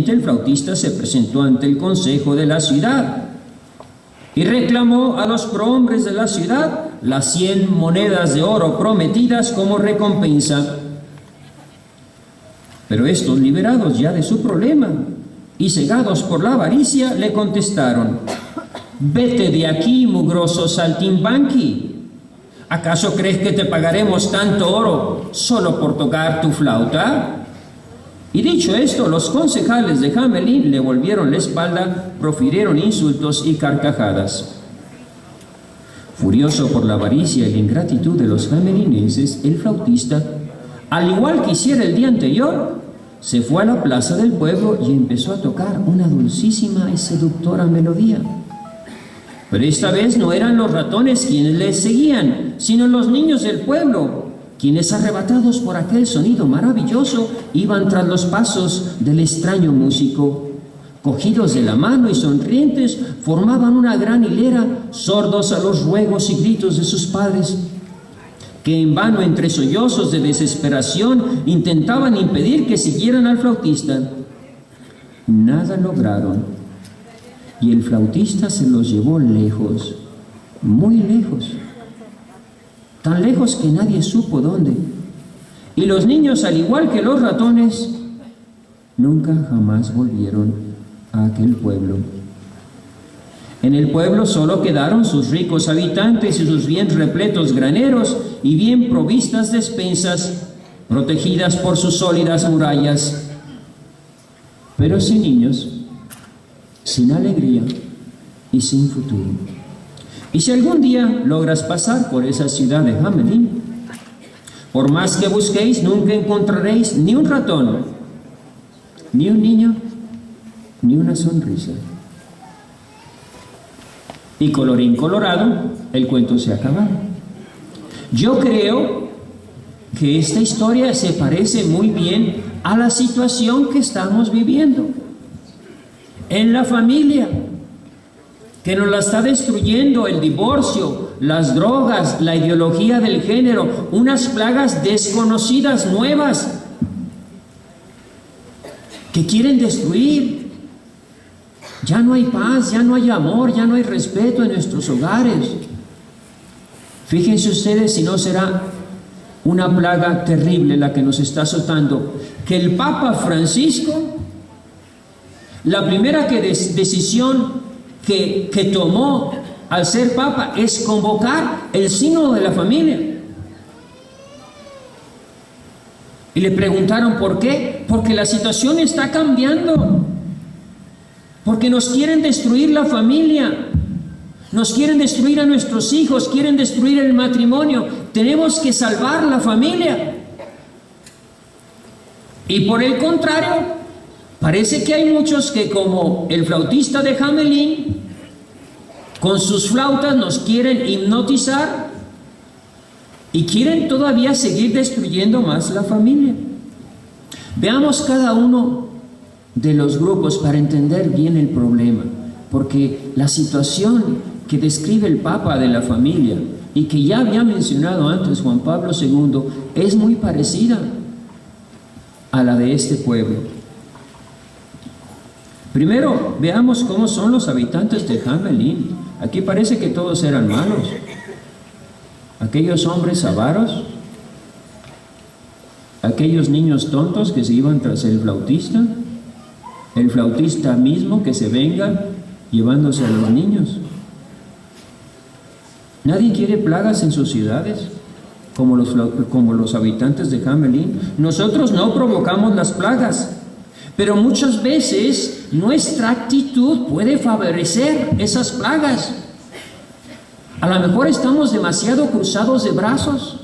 El flautista se presentó ante el consejo de la ciudad y reclamó a los prohombres de la ciudad las 100 monedas de oro prometidas como recompensa. Pero estos, liberados ya de su problema y cegados por la avaricia, le contestaron: «Vete de aquí, mugroso saltimbanqui. ¿Acaso crees que te pagaremos tanto oro solo por tocar tu flauta?». Y dicho esto, los concejales de Hamelin le volvieron la espalda, profirieron insultos y carcajadas. Furioso por la avaricia y la ingratitud de los hamelinenses, el flautista, al igual que hiciera el día anterior, se fue a la plaza del pueblo y empezó a tocar una dulcísima y seductora melodía. Pero esta vez no eran los ratones quienes les seguían, sino los niños del pueblo, quienes, arrebatados por aquel sonido maravilloso, iban tras los pasos del extraño músico. Cogidos de la mano y sonrientes, formaban una gran hilera, sordos a los ruegos y gritos de sus padres, que en vano, entre sollozos de desesperación, intentaban impedir que siguieran al flautista. Nada lograron, y el flautista se los llevó lejos, muy lejos, tan lejos que nadie supo dónde. Y los niños, al igual que los ratones, nunca jamás volvieron a aquel pueblo. En el pueblo solo quedaron sus ricos habitantes y sus bien repletos graneros y bien provistas despensas, protegidas por sus sólidas murallas. Pero sin niños, sin alegría y sin futuro. Y si algún día logras pasar por esa ciudad de Hamelin, por más que busquéis, nunca encontraréis ni un ratón, ni un niño, ni una sonrisa. Y colorín colorado, el cuento se acaba. Yo creo que esta historia se parece muy bien a la situación que estamos viviendo en la familia, que nos la está destruyendo el divorcio, las drogas, la ideología del género, unas plagas desconocidas, nuevas, que quieren destruir. Ya no hay paz, ya no hay amor, ya no hay respeto en nuestros hogares. Fíjense ustedes si no será una plaga terrible la que nos está azotando, que el Papa Francisco, la primera decisión que tomó al ser Papa es convocar el sínodo de la familia. Y le preguntaron por qué. Porque la situación está cambiando. Porque nos quieren destruir la familia, nos quieren destruir a nuestros hijos, quieren destruir el matrimonio. Tenemos que salvar la familia. Y por el contrario, parece que hay muchos que, como el flautista de Hamelin, con sus flautas nos quieren hipnotizar y quieren todavía seguir destruyendo más la familia. Veamos cada uno de los grupos para entender bien el problema, porque la situación que describe el Papa de la familia y que ya había mencionado antes Juan Pablo II es muy parecida a la de este pueblo. Primero, veamos cómo son los habitantes de Hamelin. Aquí parece que todos eran malos. Aquellos hombres avaros, aquellos niños tontos que se iban tras el flautista mismo que se venga llevándose a los niños. Nadie quiere plagas en sus ciudades como los habitantes de Hamelin. Nosotros no provocamos las plagas, pero muchas veces nuestra actitud puede favorecer esas plagas. A lo mejor estamos demasiado cruzados de brazos,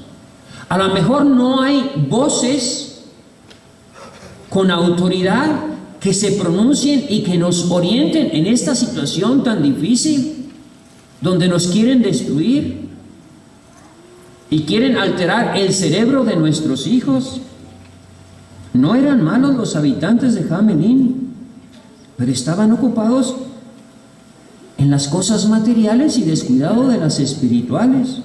a lo mejor no hay voces con autoridad que se pronuncien y que nos orienten en esta situación tan difícil, donde nos quieren destruir y quieren alterar el cerebro de nuestros hijos. No eran malos los habitantes de Hamelin, pero estaban ocupados en las cosas materiales y descuidado de las espirituales.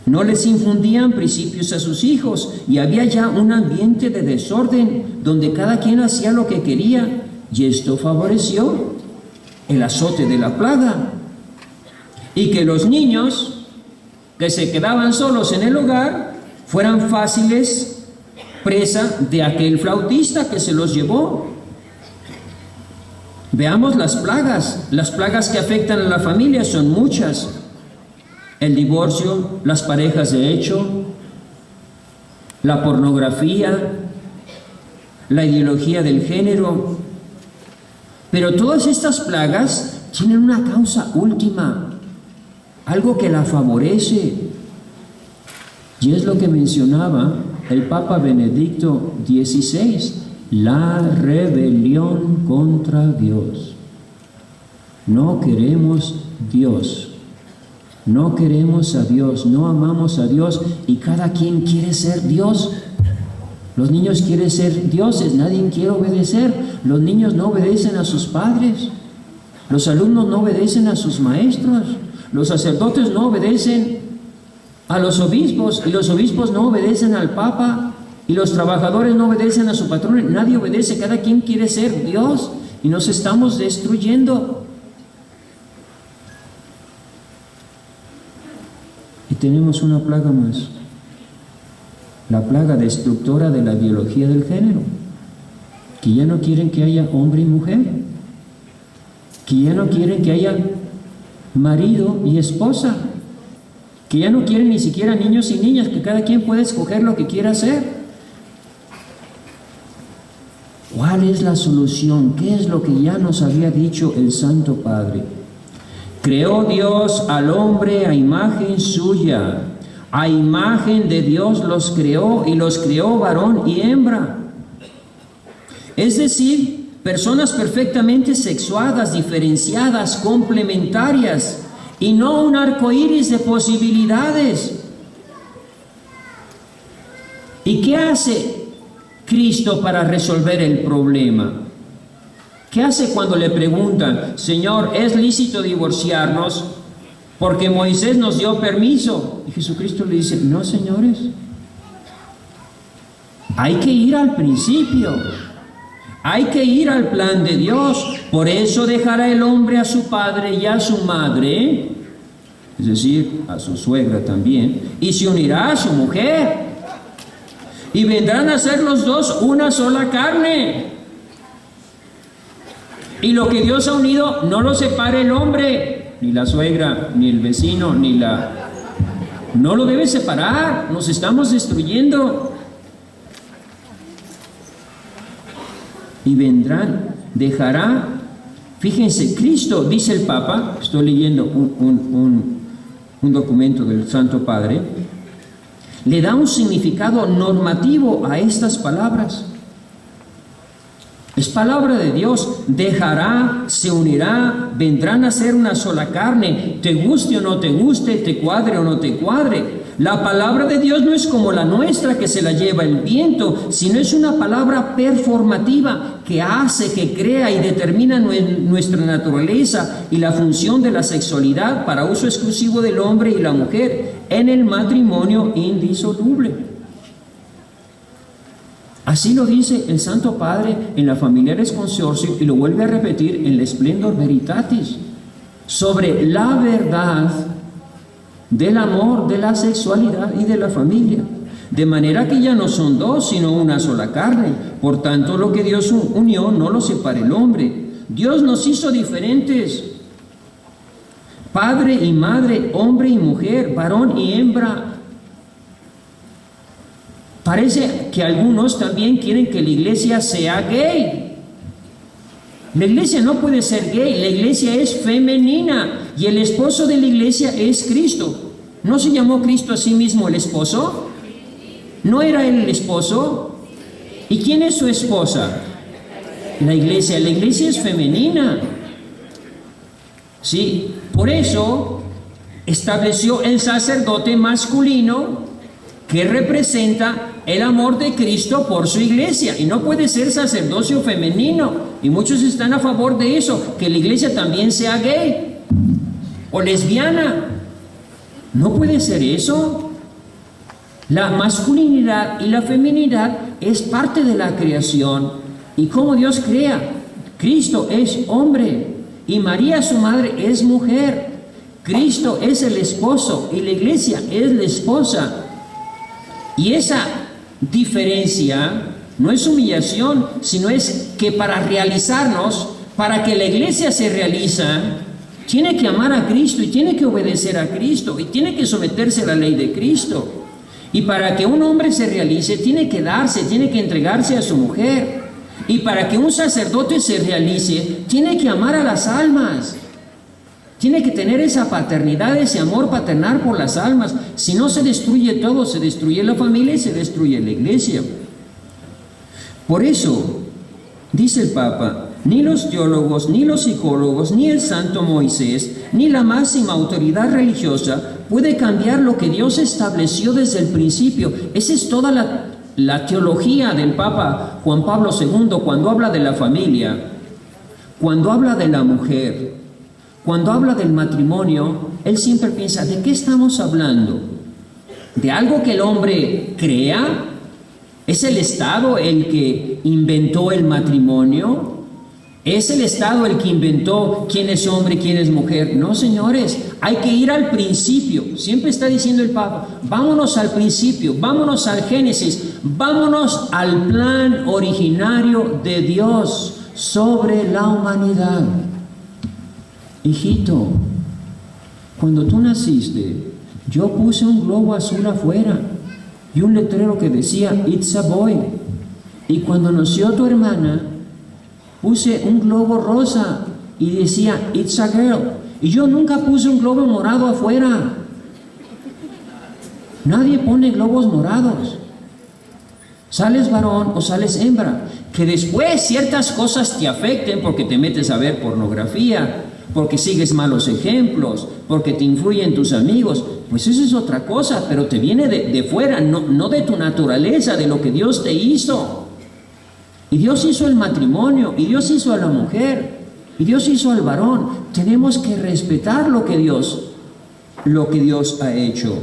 No les infundían principios a sus hijos y había ya un ambiente de desorden donde cada quien hacía lo que quería, y esto favoreció el azote de la plaga y que los niños que se quedaban solos en el hogar fueran fáciles presa de aquel flautista que se los llevó. Veamos las plagas que afectan a la familia son muchas: el divorcio, las parejas de hecho, la pornografía, la ideología del género. Pero todas estas plagas tienen una causa última, algo que la favorece, y es lo que mencionaba el Papa Benedicto XVI: la rebelión contra Dios. No queremos Dios, no queremos a Dios, no amamos a Dios, y cada quien quiere ser Dios. Los niños quieren ser dioses, nadie quiere obedecer. Los niños no obedecen a sus padres, los alumnos no obedecen a sus maestros, los sacerdotes no obedecen a los obispos, y los obispos no obedecen al Papa, y los trabajadores no obedecen a su patrón. Nadie obedece, cada quien quiere ser Dios, y nos estamos destruyendo. Y tenemos una plaga más, la plaga destructora de la biología del género, que ya no quieren que haya hombre y mujer, que ya no quieren que haya marido y esposa, que ya no quieren ni siquiera niños y niñas, que cada quien puede escoger lo que quiera hacer. ¿Cuál es la solución? ¿Qué es lo que ya nos había dicho el Santo Padre? Creó Dios al hombre a imagen suya, a imagen de Dios los creó, y los creó varón y hembra. Es decir, personas perfectamente sexuadas, diferenciadas, complementarias, y no un arco iris de posibilidades. ¿Y qué hace Cristo para resolver el problema? ¿Qué hace cuando le preguntan: Señor, ¿es lícito divorciarnos? Porque Moisés nos dio permiso. Y Jesucristo le dice: no, señores, hay que ir al principio, hay que ir al plan de Dios. Por eso dejará el hombre a su padre y a su madre, es decir, a su suegra también, y se unirá a su mujer, y vendrán a ser los dos una sola carne. Y lo que Dios ha unido no lo separe el hombre, ni la suegra, ni el vecino, no lo debe separar. Nos estamos destruyendo. Y vendrán, dejará. Fíjense, Cristo, dice el Papa, estoy leyendo un documento del Santo Padre, le da un significado normativo a estas palabras. Es palabra de Dios: dejará, se unirá, vendrán a ser una sola carne, te guste o no te guste, te cuadre o no te cuadre. La palabra de Dios no es como la nuestra, que se la lleva el viento, sino es una palabra performativa que hace, que crea y determina nuestra naturaleza y la función de la sexualidad para uso exclusivo del hombre y la mujer en el matrimonio indisoluble. Así lo dice el Santo Padre en la Familiares Consortio, y lo vuelve a repetir en la Splendor Veritatis, sobre la verdad del amor, de la sexualidad y de la familia. De manera que ya no son dos, sino una sola carne. Por tanto, lo que Dios unió no lo separa el hombre. Dios nos hizo diferentes: padre y madre, hombre y mujer, varón y hembra. Parece que algunos también quieren que la iglesia sea gay. La iglesia no puede ser gay, la iglesia es femenina, y el esposo de la iglesia es Cristo. ¿No se llamó Cristo a sí mismo el esposo? ¿No era él el esposo? ¿Y quién es su esposa? La iglesia es femenina. Sí, por eso estableció el sacerdote masculino, que representa el amor de Cristo por su iglesia, y no puede ser sacerdocio femenino. Y muchos están a favor de eso, que la iglesia también sea gay o lesbiana. No puede ser eso. La masculinidad y la feminidad es parte de la creación y cómo Dios crea. Cristo es hombre y María, su madre, es mujer. Cristo es el esposo y la iglesia es la esposa. Y esa diferencia no es humillación, sino es que para realizarnos, para que la iglesia se realiza, tiene que amar a Cristo y tiene que obedecer a Cristo y tiene que someterse a la ley de Cristo. Y para que un hombre se realice, tiene que darse, tiene que entregarse a su mujer. Y para que un sacerdote se realice, tiene que amar a las almas. Tiene que tener esa paternidad, ese amor paternal por las almas. Si no, se destruye todo, se destruye la familia y se destruye la iglesia. Por eso, dice el Papa, ni los teólogos, ni los psicólogos, ni el santo Moisés, ni la máxima autoridad religiosa puede cambiar lo que Dios estableció desde el principio. Esa es toda la teología del Papa Juan Pablo II cuando habla de la familia, cuando habla de la mujer, cuando habla del matrimonio. Él siempre piensa, ¿de qué estamos hablando? ¿De algo que el hombre crea? ¿Es el Estado el que inventó el matrimonio? ¿Es el Estado el que inventó quién es hombre y quién es mujer? No, señores, hay que ir al principio. Siempre está diciendo el Papa, vámonos al principio, vámonos al Génesis, vámonos al plan originario de Dios sobre la humanidad. Hijito, cuando tú naciste, yo puse un globo azul afuera y un letrero que decía, "It's a boy". Y cuando nació tu hermana, puse un globo rosa y decía, "It's a girl". Y yo nunca puse un globo morado afuera. Nadie pone globos morados. Sales varón o sales hembra. Que después ciertas cosas te afecten porque te metes a ver pornografía, porque sigues malos ejemplos, porque te influyen tus amigos, pues eso es otra cosa, pero te viene de fuera, no de tu naturaleza, de lo que Dios te hizo. Y Dios hizo el matrimonio, y Dios hizo a la mujer, y Dios hizo al varón. Tenemos que respetar lo que Dios ha hecho.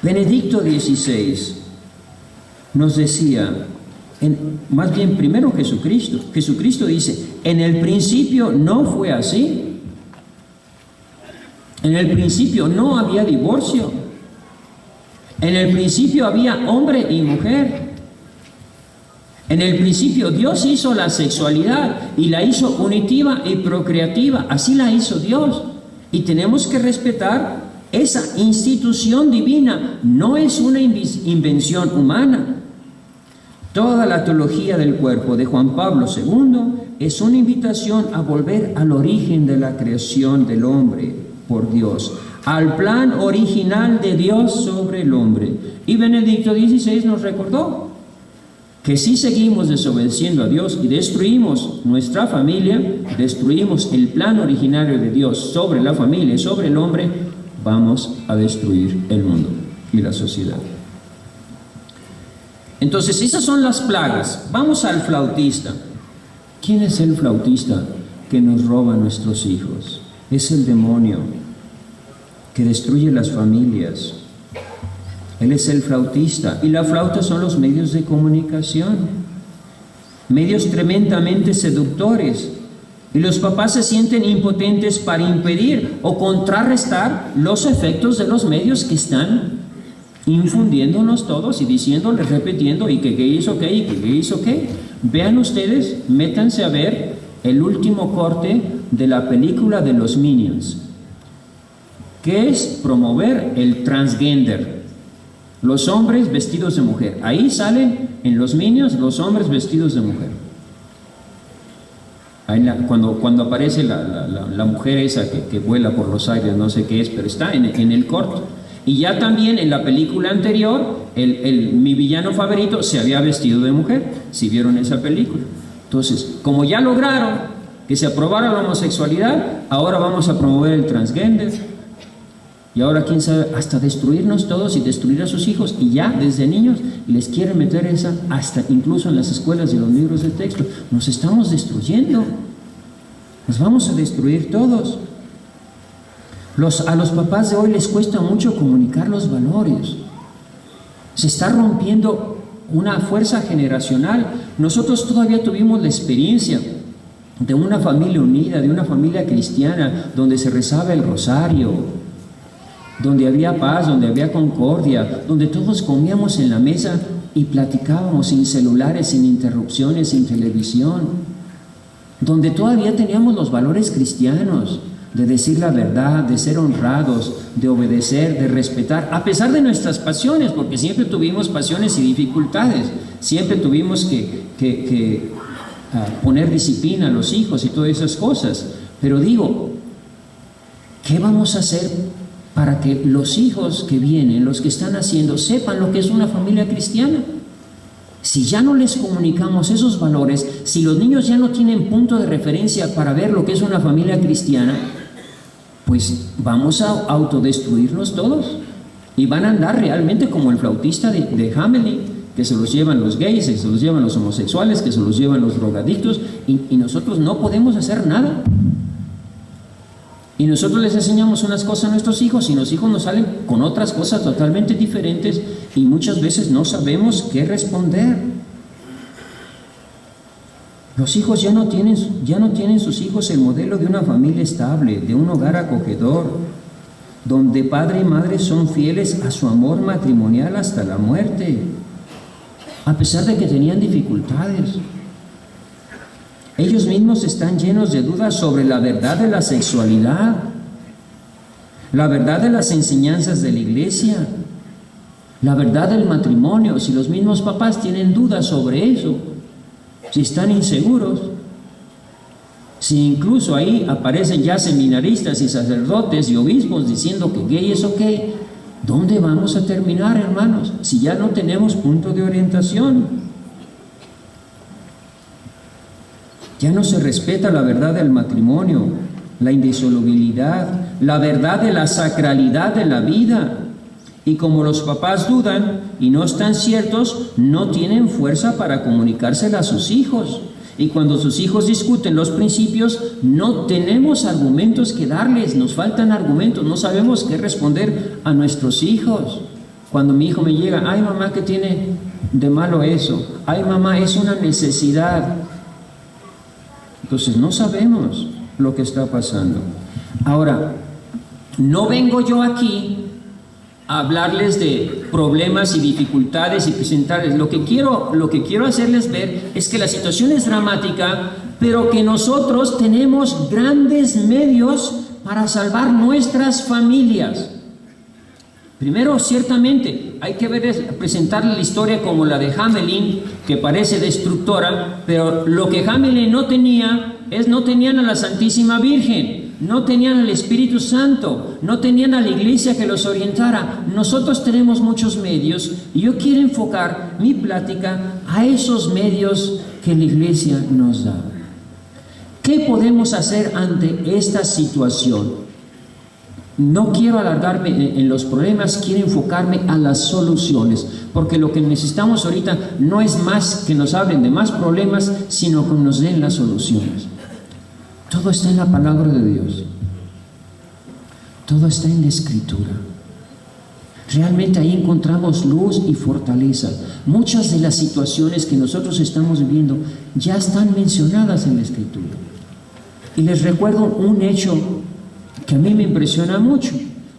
Benedicto XVI nos decía, más bien primero Jesucristo dice, en el principio no fue así. En el principio no había divorcio. En el principio había hombre y mujer. En el principio Dios hizo la sexualidad y la hizo unitiva y procreativa. Así la hizo Dios. Y tenemos que respetar esa institución divina. No es una invención humana. Toda la teología del cuerpo de Juan Pablo II es una invitación a volver al origen de la creación del hombre por Dios, al plan original de Dios sobre el hombre. Y Benedicto XVI nos recordó que si seguimos desobedeciendo a Dios y destruimos nuestra familia, destruimos el plan originario de Dios sobre la familia y sobre el hombre, vamos a destruir el mundo y la sociedad. Entonces, esas son las plagas. Vamos al flautista. ¿Quién es el flautista que nos roba a nuestros hijos? Es el demonio que destruye las familias. Él es el flautista. Y la flauta son los medios de comunicación. Medios tremendamente seductores. Y los papás se sienten impotentes para impedir o contrarrestar los efectos de los medios que están infundiéndonos todos y diciéndoles, repitiendo, y que hizo qué, y que hizo qué. Vean ustedes, métanse a ver el último corte de la película de los Minions, que es promover el transgender, los hombres vestidos de mujer. Ahí salen en los Minions los hombres vestidos de mujer. Cuando aparece la mujer esa que vuela por los aires, no sé qué es, pero está en el corto. Y ya también en la película anterior, mi villano favorito se había vestido de mujer, si vieron esa película. Entonces, como ya lograron que se aprobara la homosexualidad, ahora vamos a promover el transgender. Y ahora, quién sabe, hasta destruirnos todos y destruir a sus hijos. Y ya desde niños les quieren meter esa, hasta incluso en las escuelas y los libros de texto. Nos estamos destruyendo. Nos vamos a destruir todos. A los papás de hoy les cuesta mucho comunicar los valores. Se está rompiendo una fuerza generacional. Nosotros todavía tuvimos la experiencia de una familia unida, de una familia cristiana, donde se rezaba el rosario, donde había paz, donde había concordia, donde todos comíamos en la mesa y platicábamos sin celulares, sin interrupciones, sin televisión, donde todavía teníamos los valores cristianos, de decir la verdad, de ser honrados, de obedecer, de respetar, a pesar de nuestras pasiones, porque siempre tuvimos pasiones y dificultades, siempre tuvimos que poner disciplina a los hijos y todas esas cosas. Pero digo, ¿qué vamos a hacer para que los hijos que vienen, los que están haciendo, sepan lo que es una familia cristiana? Si ya no les comunicamos esos valores, si los niños ya no tienen punto de referencia para ver lo que es una familia cristiana, pues vamos a autodestruirnos todos y van a andar realmente como el flautista de Hamelin, que se los llevan los gays, que se los llevan los homosexuales, que se los llevan los drogadictos, y nosotros no podemos hacer nada. Y nosotros les enseñamos unas cosas a nuestros hijos y los hijos nos salen con otras cosas totalmente diferentes y muchas veces no sabemos qué responder. Los hijos ya no tienen sus hijos el modelo de una familia estable, de un hogar acogedor, donde padre y madre son fieles a su amor matrimonial hasta la muerte, a pesar de que tenían dificultades. Ellos mismos están llenos de dudas sobre la verdad de la sexualidad, la verdad de las enseñanzas de la iglesia, la verdad del matrimonio. Si los mismos papás tienen dudas sobre eso, si están inseguros, si incluso ahí aparecen ya seminaristas y sacerdotes y obispos diciendo que gay es ok, ¿dónde vamos a terminar, hermanos? Si ya no tenemos punto de orientación. Ya no se respeta la verdad del matrimonio, la indisolubilidad, la verdad de la sacralidad de la vida. Y como los papás dudan y no están ciertos, no tienen fuerza para comunicársela a sus hijos. Y cuando sus hijos discuten los principios, no tenemos argumentos que darles, nos faltan argumentos, no sabemos qué responder a nuestros hijos. Cuando mi hijo me llega, ay mamá, ¿qué tiene de malo eso? Ay mamá, es una necesidad. Entonces no sabemos lo que está pasando. Ahora, no vengo yo aquí a hablarles de problemas y dificultades y presentarles. Lo que quiero hacerles ver es que la situación es dramática, pero que nosotros tenemos grandes medios para salvar nuestras familias. Primero, ciertamente, hay que presentarle la historia como la de Hamelin, que parece destructora, pero lo que Hamelin no tenían a la Santísima Virgen, no tenían al Espíritu Santo, no tenían a la iglesia que los orientara. Nosotros tenemos muchos medios y yo quiero enfocar mi plática a esos medios que la iglesia nos da. ¿Qué podemos hacer ante esta situación? No quiero alargarme en los problemas, quiero enfocarme a las soluciones, porque lo que necesitamos ahorita no es más que nos hablen de más problemas, sino que nos den las soluciones. Todo está en la palabra de Dios, todo está en la Escritura. Realmente ahí encontramos luz y fortaleza. Muchas de las situaciones que nosotros estamos viviendo ya están mencionadas en la Escritura. Y les recuerdo un hecho que a mí me impresiona mucho,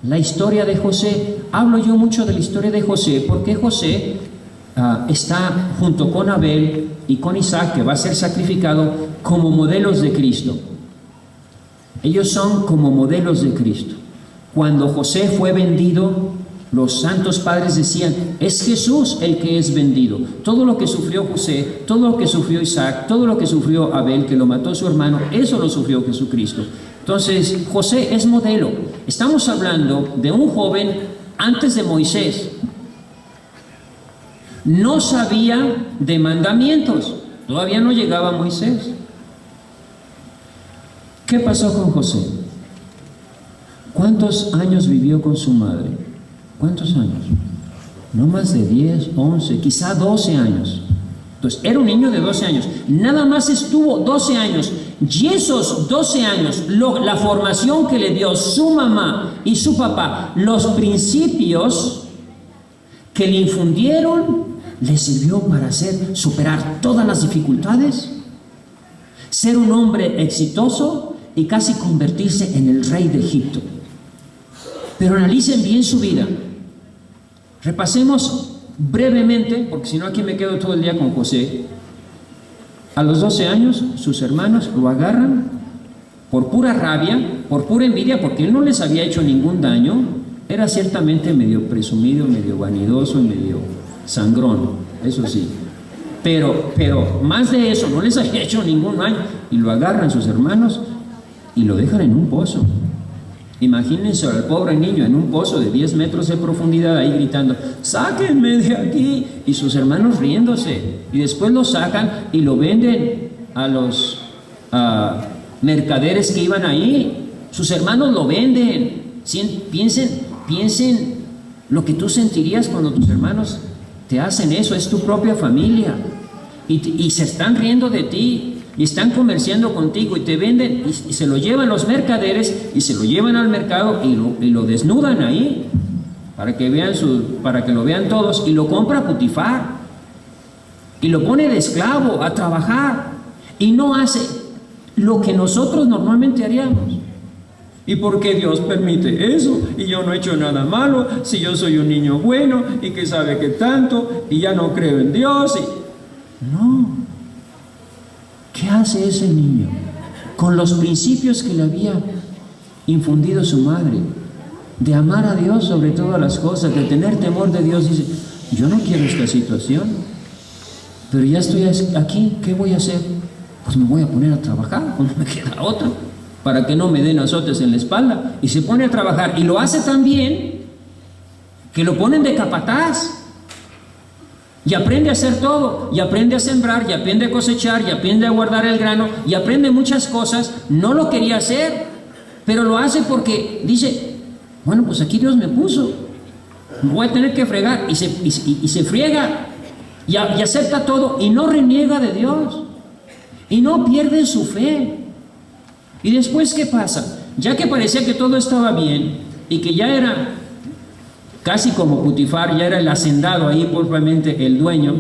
la historia de José. Hablo yo mucho de la historia de José porque José está junto con Abel y con Isaac, que va a ser sacrificado, como modelos de Cristo. Ellos son como modelos de Cristo. Cuando José fue vendido, los santos padres decían, es Jesús el que es vendido. Todo lo que sufrió José, todo lo que sufrió Isaac, todo lo que sufrió Abel, que lo mató su hermano, eso lo sufrió Jesucristo. Entonces, José es modelo. Estamos hablando de un joven antes de Moisés. No sabía de mandamientos. Todavía no llegaba Moisés. ¿Qué pasó con José? ¿Cuántos años vivió con su madre? ¿Cuántos años? No más de 10, 11, quizá 12 años. Entonces, era un niño de 12 años. Nada más estuvo 12 años. Y esos 12 años, la formación que le dio su mamá y su papá, los principios que le infundieron le sirvió para superar todas las dificultades, ser un hombre exitoso y casi convertirse en el rey de Egipto. Pero analicen bien su vida. Repasemos brevemente, porque si no aquí me quedo todo el día con José. A los 12 años, sus hermanos lo agarran por pura rabia, por pura envidia, porque él no les había hecho ningún daño. Era ciertamente medio presumido, medio vanidoso y medio sangrón, eso sí. Pero más de eso, no les había hecho ningún daño. Y lo agarran sus hermanos y lo dejan en un pozo. Imagínense al pobre niño en un pozo de 10 metros de profundidad ahí gritando, ¡sáquenme de aquí! Y sus hermanos riéndose. Y después lo sacan y lo venden a los mercaderes que iban ahí. Sus hermanos lo venden. Piensen lo que tú sentirías cuando tus hermanos te hacen eso. Es tu propia familia. Y se están riendo de ti. Y están comerciando contigo y te venden y se lo llevan los mercaderes y se lo llevan al mercado y lo desnudan ahí para que lo vean todos, y lo compra Potifar y lo pone de esclavo a trabajar y no hace lo que nosotros normalmente haríamos. ¿Y por qué Dios permite eso? Y yo no he hecho nada malo, si yo soy un niño bueno y que sabe que tanto y ya no creo en Dios. No. ¿Qué hace ese niño con los principios que le había infundido su madre? De amar a Dios sobre todas las cosas, de tener temor de Dios. Dice, yo no quiero esta situación, pero ya estoy aquí, ¿qué voy a hacer? Pues me voy a poner a trabajar, no me queda otra, para que no me den azotes en la espalda. Y se pone a trabajar, y lo hace tan bien que lo ponen de capataz. Y aprende a hacer todo, y aprende a sembrar, y aprende a cosechar, y aprende a guardar el grano, y aprende muchas cosas. No lo quería hacer, pero lo hace porque dice, bueno, pues aquí Dios me puso, me voy a tener que fregar, y se friega, y acepta todo, y no reniega de Dios, y no pierde su fe. Y después, ¿qué pasa? Ya que parecía que todo estaba bien, y que ya era casi como Potifar, ya era el hacendado ahí, propiamente el dueño,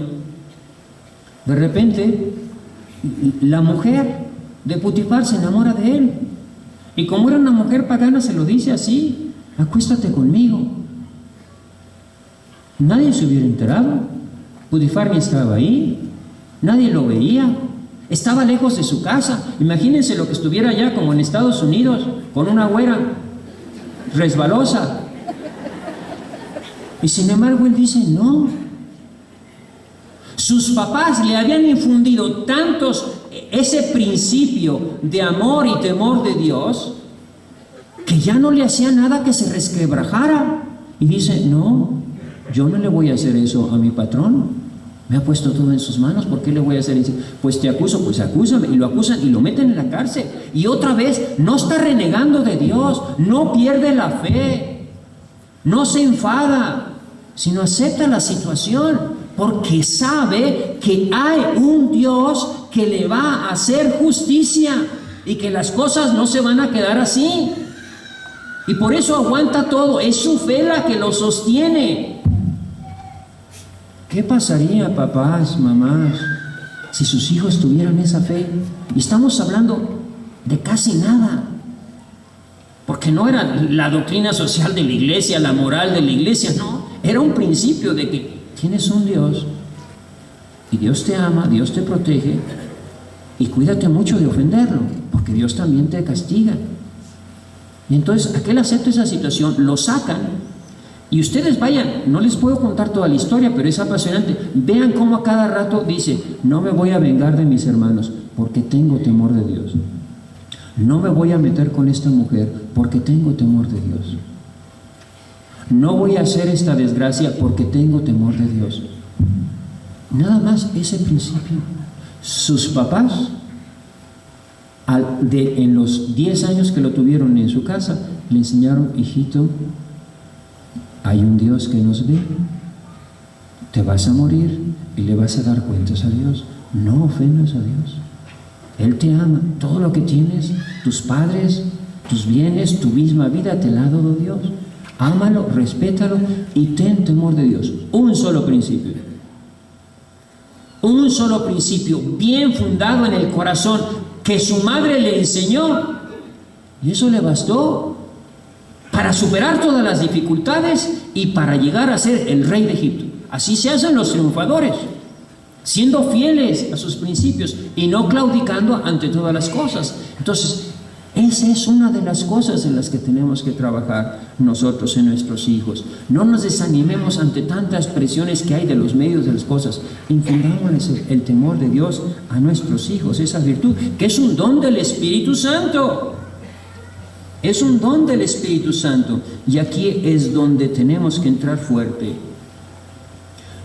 de repente la mujer de Potifar se enamora de él, y como era una mujer pagana se lo dice así, acuéstate conmigo. Nadie se hubiera enterado, Potifar ni estaba ahí, nadie lo veía, estaba lejos de su casa. Imagínense lo que estuviera allá como en Estados Unidos, con una güera resbalosa. Y sin embargo él dice, no. Sus papás le habían infundido ese principio de amor y temor de Dios, que ya no le hacía nada que se resquebrajara. Y dice, no, yo no le voy a hacer eso a mi patrón. Me ha puesto todo en sus manos, ¿por qué le voy a hacer eso? Pues te acuso, pues acúsame. Y lo acusan y lo meten en la cárcel. Y otra vez, no está renegando de Dios, no pierde la fe, no se enfada, sino acepta la situación, porque sabe que hay un Dios que le va a hacer justicia y que las cosas no se van a quedar así. Y por eso aguanta todo, es su fe la que lo sostiene. ¿Qué pasaría, papás, mamás, si sus hijos tuvieran esa fe? Y estamos hablando de casi nada, porque no era la doctrina social de la iglesia, la moral de la iglesia, no. Era un principio de que tienes un Dios y Dios te ama, Dios te protege, y cuídate mucho de ofenderlo, porque Dios también te castiga. Y entonces aquel acepta esa situación, lo sacan, y ustedes vayan, no les puedo contar toda la historia, pero es apasionante. Vean cómo a cada rato dice, no me voy a vengar de mis hermanos, porque tengo temor de Dios. No me voy a meter con esta mujer, porque tengo temor de Dios. No voy a hacer esta desgracia porque tengo temor de Dios. Nada más ese principio. Sus papás, en los 10 años que lo tuvieron en su casa, le enseñaron, hijito, hay un Dios que nos ve, te vas a morir y le vas a dar cuentas a Dios. No ofendas a Dios. Él te ama. Todo lo que tienes, tus padres, tus bienes, tu misma vida, te la ha dado Dios. Ámalo, respétalo y ten temor de Dios. Un solo principio. Un solo principio bien fundado en el corazón que su madre le enseñó. Y eso le bastó para superar todas las dificultades y para llegar a ser el rey de Egipto. Así se hacen los triunfadores, siendo fieles a sus principios y no claudicando ante todas las cosas. Entonces, esa es una de las cosas en las que tenemos que trabajar nosotros en nuestros hijos. No nos desanimemos ante tantas presiones que hay de los medios de las cosas. Infundámosles el temor de Dios a nuestros hijos, esa virtud, que es un don del Espíritu Santo. Es un don del Espíritu Santo. Y aquí es donde tenemos que entrar fuerte.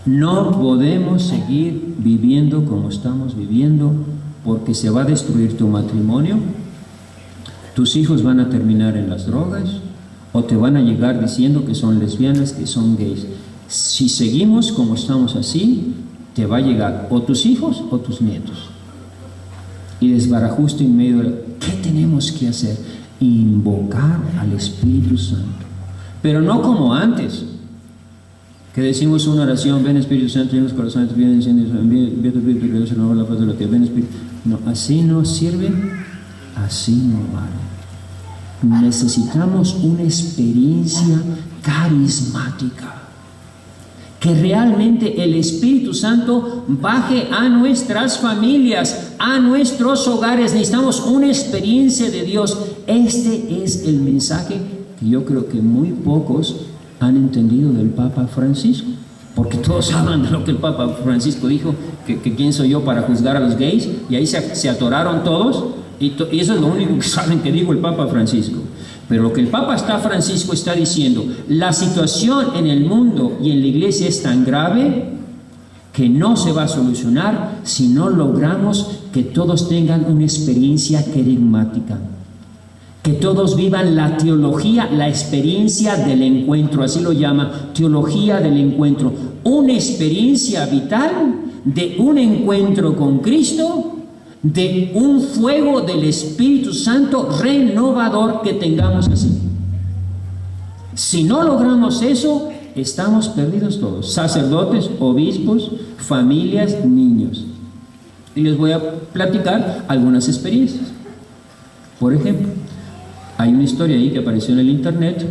No podemos seguir viviendo como estamos viviendo, porque se va a destruir tu matrimonio. Tus hijos van a terminar en las drogas o te van a llegar diciendo que son lesbianas, que son gays. Si seguimos como estamos así, te va a llegar o tus hijos o tus nietos. Y desbarajuste en medio de... ¿Qué tenemos que hacer? Invocar al Espíritu Santo. Pero no como antes, que decimos una oración: ven Espíritu Santo, llena los corazones, bien enciende, envía tu Espíritu, que Dios renova la faz de la tierra. Ven Espíritu. No, así no sirve, así no vale. Necesitamos una experiencia carismática, que realmente el Espíritu Santo baje a nuestras familias, a nuestros hogares. Necesitamos una experiencia de Dios. Este es el mensaje que yo creo que muy pocos han entendido del Papa Francisco, porque todos hablan de lo que el Papa Francisco dijo, que quién soy yo para juzgar a los gays, y ahí se atoraron todos, y eso es lo único que saben que dijo el Papa Francisco. Pero lo que el Papa Francisco está diciendo, la situación en el mundo y en la iglesia es tan grave que no se va a solucionar si no logramos que todos tengan una experiencia carismática, que todos vivan la teología, la experiencia del encuentro, así lo llama, teología del encuentro, una experiencia vital de un encuentro con Cristo, de un fuego del Espíritu Santo renovador que tengamos así. Si no logramos eso, estamos perdidos todos, sacerdotes, obispos, familias, niños. Y les voy a platicar algunas experiencias. Por ejemplo, hay una historia ahí que apareció en el internet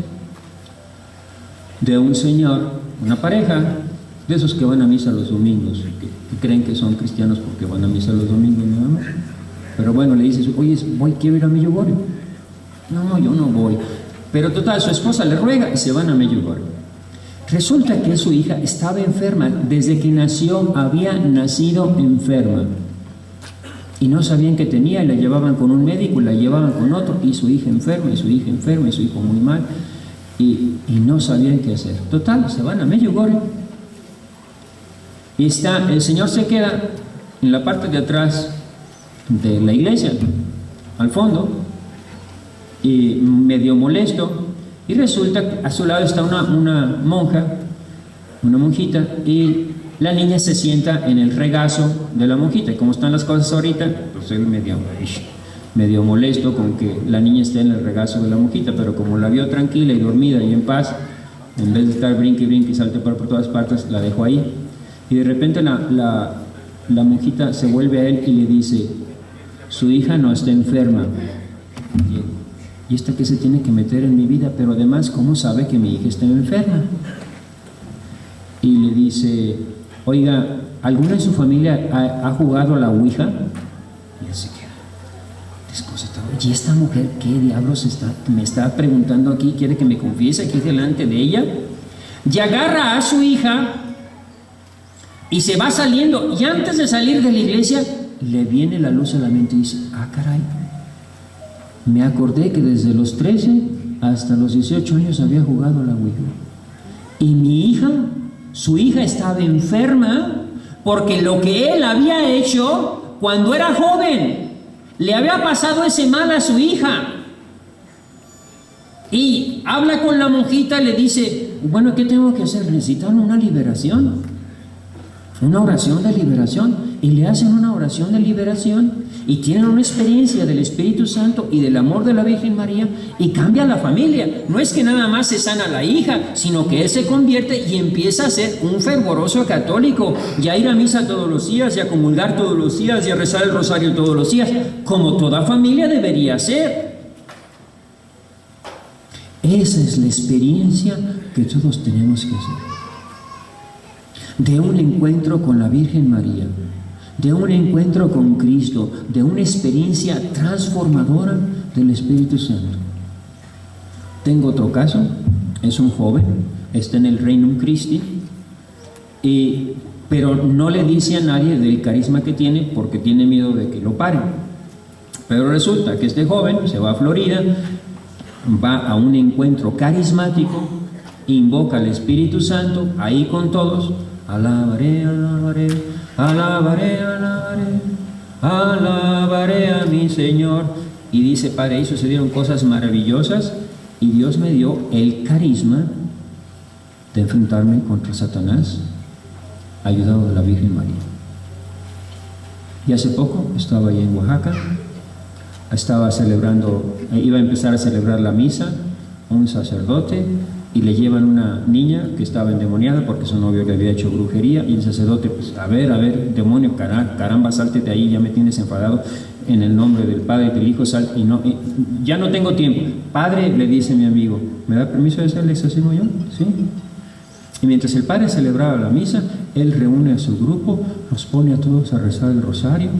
de un señor, una pareja, de esos que van a misa los domingos, que creen que son cristianos porque van a misa los domingos nada más. Pero bueno, le dice: oye, quiero ir a Medjugorje. No, yo no voy. Pero total, su esposa le ruega y se van a Medjugorje. Resulta que su hija estaba enferma. Desde que nació, había nacido enferma. Y no sabían qué tenía, y la llevaban con un médico, la llevaban con otro, y su hija enferma, y su hija enferma, y su hijo muy mal, y no sabían qué hacer. Total, se van a Medjugorje. Y el Señor se queda en la parte de atrás de la iglesia, al fondo, y medio molesto, y resulta que a su lado está una monjita, y la niña se sienta en el regazo de la monjita. Y como están las cosas ahorita, pues él medio molesto con que la niña esté en el regazo de la monjita, pero como la vio tranquila y dormida y en paz, en vez de estar brinque y salte por todas partes, la dejó ahí. Y de repente la monjita se vuelve a él y le dice: su hija no está enferma. ¿Y esta qué se tiene que meter en mi vida? Pero además, ¿cómo sabe que mi hija está enferma? Y le dice: oiga, ¿alguna de su familia ha jugado a la Ouija? Y él se queda desconcertado. ¿Y esta mujer qué diablos me está preguntando aquí? ¿Quiere que me confiese aquí delante de ella? Y agarra a su hija y se va saliendo, y antes de salir de la iglesia le viene la luz a la mente y dice: ah, caray, me acordé que desde los 13 hasta los 18 años había jugado a la Ouija, y mi hija, su hija estaba enferma porque lo que él había hecho cuando era joven, le había pasado ese mal a su hija. Y habla con la monjita, le dice: bueno, ¿qué tengo que hacer? ¿Necesitan una liberación? una oración de liberación, y le hacen una oración de liberación y tienen una experiencia del Espíritu Santo y del amor de la Virgen María, y cambia la familia. No es que nada más se sana la hija, sino que él se convierte y empieza a ser un fervoroso católico, y a ir a misa todos los días, y a comulgar todos los días, y a rezar el rosario todos los días, como toda familia debería ser. Esa es la experiencia que todos tenemos que hacer, de un encuentro con la Virgen María, de un encuentro con Cristo, de una experiencia transformadora del Espíritu Santo. Tengo otro caso, es un joven, está en el Regnum Christi, pero no le dice a nadie del carisma que tiene porque tiene miedo de que lo paren. Pero resulta que este joven se va a Florida, va a un encuentro carismático, invoca al Espíritu Santo, ahí con todos, alabaré, alabaré, alabaré, alabaré, alabaré a mi Señor. Y dice, Padre, ahí sucedieron cosas maravillosas y Dios me dio el carisma de enfrentarme contra Satanás, ayudado de la Virgen María. Y hace poco estaba ahí en Oaxaca, estaba celebrando, iba a empezar a celebrar la misa, un sacerdote, y le llevan una niña que estaba endemoniada porque su novio le había hecho brujería, y el sacerdote, pues, a ver, demonio, caramba, salte de ahí, ya me tienes enfadado, en el nombre del Padre y del Hijo, ya no tengo tiempo. Padre, le dice mi amigo, ¿me da permiso de hacer el exorcismo yo? Sí. Y mientras el padre celebraba la misa, él reúne a su grupo, los pone a todos a rezar el rosario,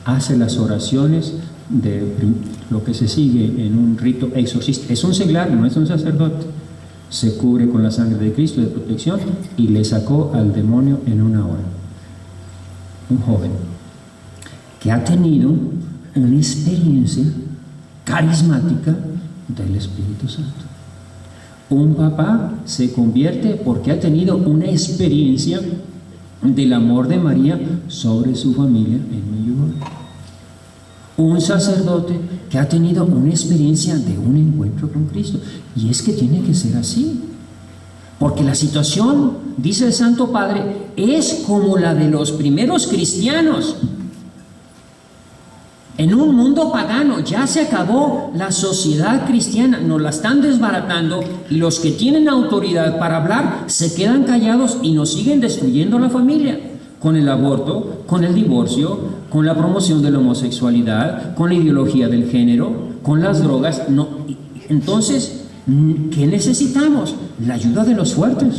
hace las oraciones de lo que se sigue en un rito exorcista. Es un seglar, no es un sacerdote. Se cubre con la sangre de Cristo de protección y le sacó al demonio en una hora. Un joven que ha tenido una experiencia carismática del Espíritu Santo. Un papá se convierte porque ha tenido una experiencia del amor de María sobre su familia en Medjugorje. Un sacerdote que ha tenido una experiencia de un encuentro con Cristo. Y es que tiene que ser así, porque la situación, dice el Santo Padre, es como la de los primeros cristianos. En un mundo pagano ya se acabó la sociedad cristiana, nos la están desbaratando, y los que tienen autoridad para hablar se quedan callados y nos siguen destruyendo la familia, con el aborto, con el divorcio, con la promoción de la homosexualidad, con la ideología del género, con las drogas. No. Entonces, ¿qué necesitamos? La ayuda de los fuertes.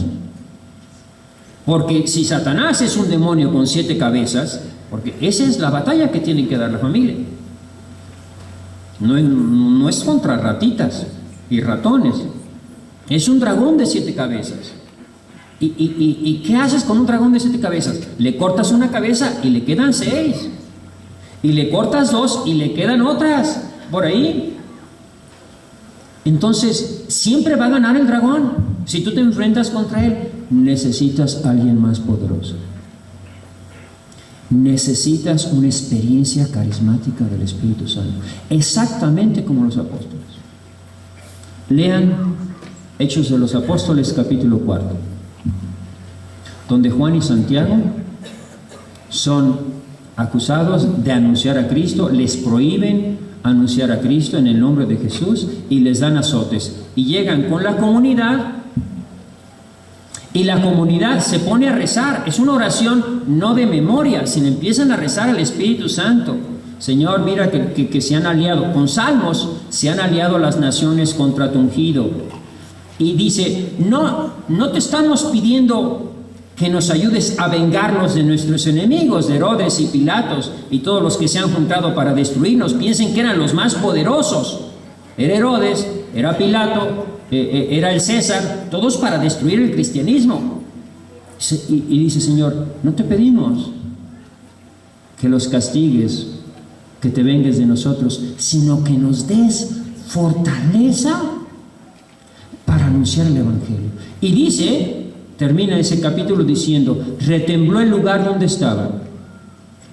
Porque si Satanás es un demonio con 7 cabezas, porque esa es la batalla que tiene que dar la familia. No es contra ratitas y ratones, es un dragón de 7 cabezas. ¿Y qué haces con un dragón de 7 cabezas? Le cortas una cabeza y le quedan 6. Y le cortas 2 y le quedan otras por ahí. Entonces, siempre va a ganar el dragón. Si tú te enfrentas contra él, necesitas a alguien más poderoso. Necesitas una experiencia carismática del Espíritu Santo, exactamente como los apóstoles. Lean Hechos de los Apóstoles, capítulo 4, donde Juan y Santiago son acusados de anunciar a Cristo, les prohíben anunciar a Cristo en el nombre de Jesús y les dan azotes. Y llegan con la comunidad, y la comunidad se pone a rezar. Es una oración no de memoria, sino empiezan a rezar al Espíritu Santo. Señor, mira que se han aliado, con salmos se han aliado las naciones contra tu ungido. Y dice, no te estamos pidiendo que nos ayudes a vengarnos de nuestros enemigos, de Herodes y Pilatos y todos los que se han juntado para destruirnos. Piensen que eran los más poderosos. Era Herodes, era Pilato, era el César, todos para destruir el cristianismo. Y dice, Señor, no te pedimos que los castigues, que te vengues de nosotros, sino que nos des fortaleza para anunciar el Evangelio. Y dice, termina ese capítulo diciendo, retembló el lugar donde estaban,